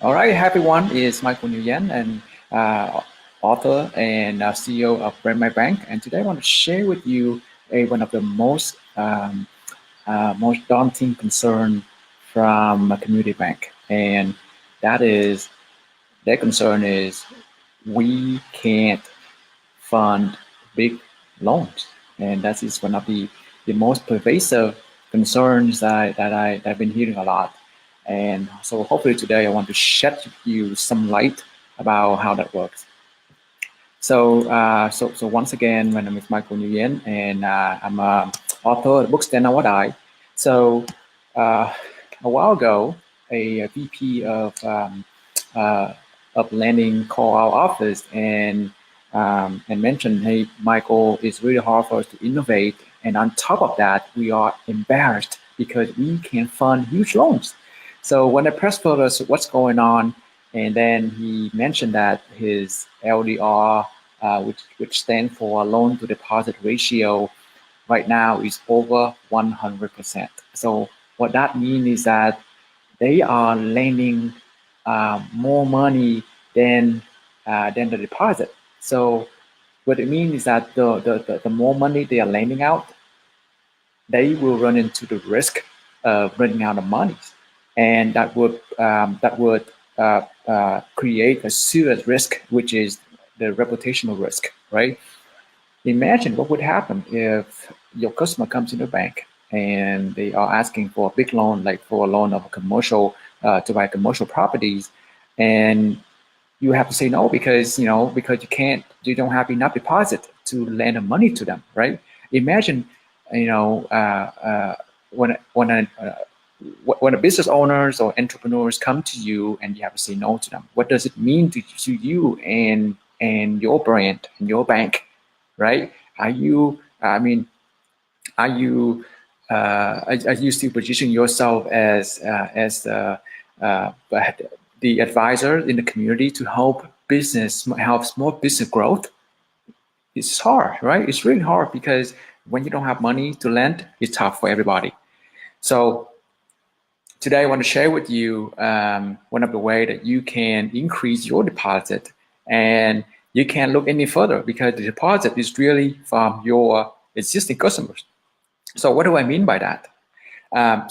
All right, hi everyone. It's Michael Nguyen and author and CEO of Brand My Bank. And today I want to share with you one of the most daunting concern from a community bank, and that is their concern is we can't fund big loans, and that is one of the most pervasive concerns I've been hearing a lot. And so hopefully today I want to shed you some light about how that works. So once again, my name is Michael Nguyen, and I'm an author of the book Stand Now or Die. So uh, a while ago, a VP uh, of lending called our office and mentioned, "Hey, Michael, it's really hard for us to innovate, and on top of that, we are embarrassed because we can't fund huge loans." So when I pressed for us what's going on, and then he mentioned that his LDR, which stands for loan to deposit ratio, right now is over 100%. So what that means is that they are lending more money than the deposit. So what it means is that the more money they are lending out, they will run into the risk of running out of money, and that would create a serious risk, which is the reputational risk, right? Imagine what would happen if your customer comes into the bank and they are asking for a big loan, like for a loan of a commercial to buy commercial properties, and you have to say no because you don't have enough deposit to lend the money to them, right? Imagine, you know, when a business owners or entrepreneurs come to you and you have to say no to them, what does it mean to you and your brand and your bank, right? Are you, I mean, are you still position yourself as uh, the advisor in the community to help small business growth? It's hard, right? It's really hard because when you don't have money to lend, it's tough for everybody. So today I want to share with you one of the way that you can increase your deposit, and you can't look any further because the deposit is really from your existing customers. So what do I mean by that?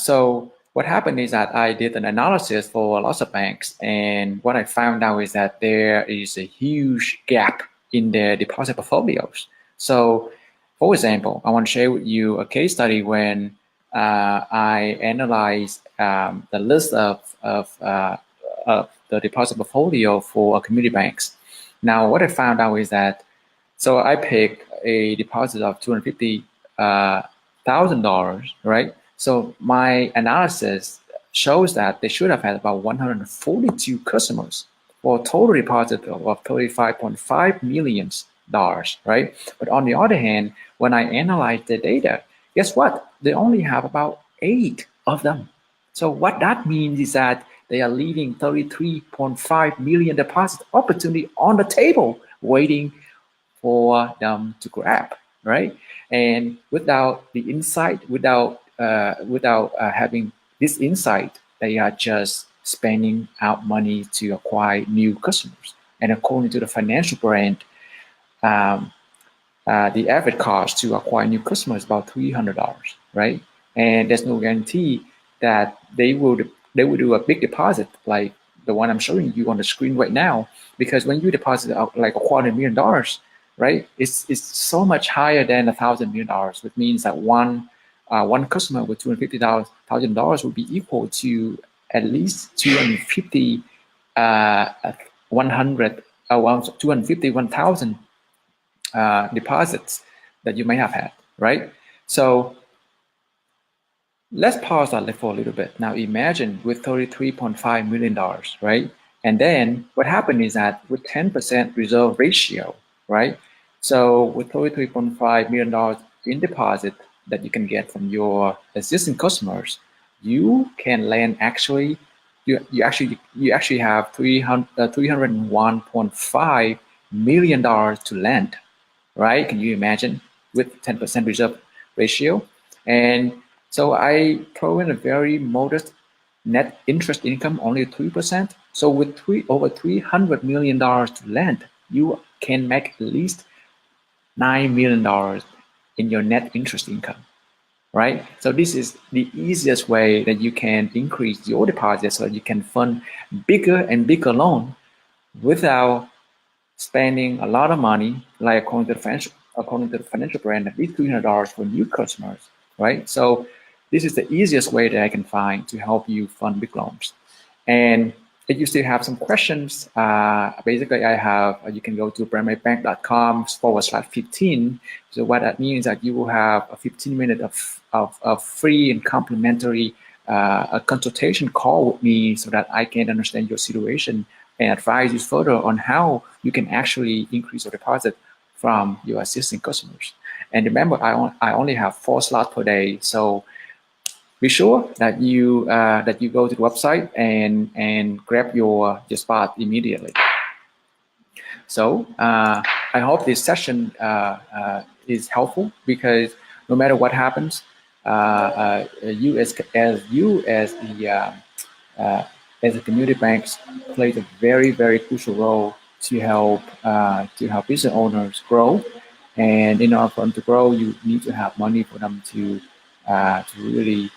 So what happened is that I did an analysis for lots of banks, and what I found out is that there is a huge gap in their deposit portfolios. So, for example, I want to share with you a case study when I analyzed the list of the deposit portfolio for community banks. Now, what I found out is that so I picked a deposit of $250,000, right? So my analysis shows that they should have had about 142 customers for a total deposit of $35.5 million, right? But on the other hand, when I analyze the data, guess what? They only have about 8 of them. So what that means is that they are leaving 33.5 million deposit opportunity on the table, waiting for them to grab, right? And without the insight, without having this insight, they are just spending out money to acquire new customers. And according to the financial brand, um, the average cost to acquire new customers is about $300, right? And there's no guarantee that they will do a big deposit like the one I'm showing you on the screen right now, because when you deposit like $250,000, right, it's so much higher than $1,000,000, which means that one customer with $250,000 would be equal to at least 250 100 250 1,000 deposits that you may have had, right? So let's pause that for a little bit. Now imagine with $33.5 million, right? And then what happened is that with 10% reserve ratio, right? So with $33.5 million in deposit that you can get from your existing customers, you can lend actually, you actually have $301.5 million to lend, right? Can you imagine with 10% reserve ratio? And so I throw in a very modest net interest income, only 3%, So with over $300 million to lend, you can make at least $9 million in your net interest income, right? So this is the easiest way that you can increase your deposit so that you can fund bigger and bigger loan without spending a lot of money, like according to the financial brand, at least $300 for new customers, right? So this is the easiest way that I can find to help you fund big loans. And if you still have some questions, basically I have, you can go to primmarybank.com/15. So what that means is that you will have a 15-minute of free and complimentary a consultation call with me so that I can understand your situation and advise you further on how you can actually increase your deposit from your existing customers. And remember, I only have 4 slots per day, so be sure that you go to the website and grab your spot immediately. So I hope this session is helpful, because no matter what happens, you as the community banks plays a very crucial role to help business owners grow. And in order for them to grow, you need to have money for them to really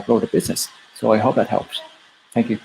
grow the business. So I hope that helps. Thank you.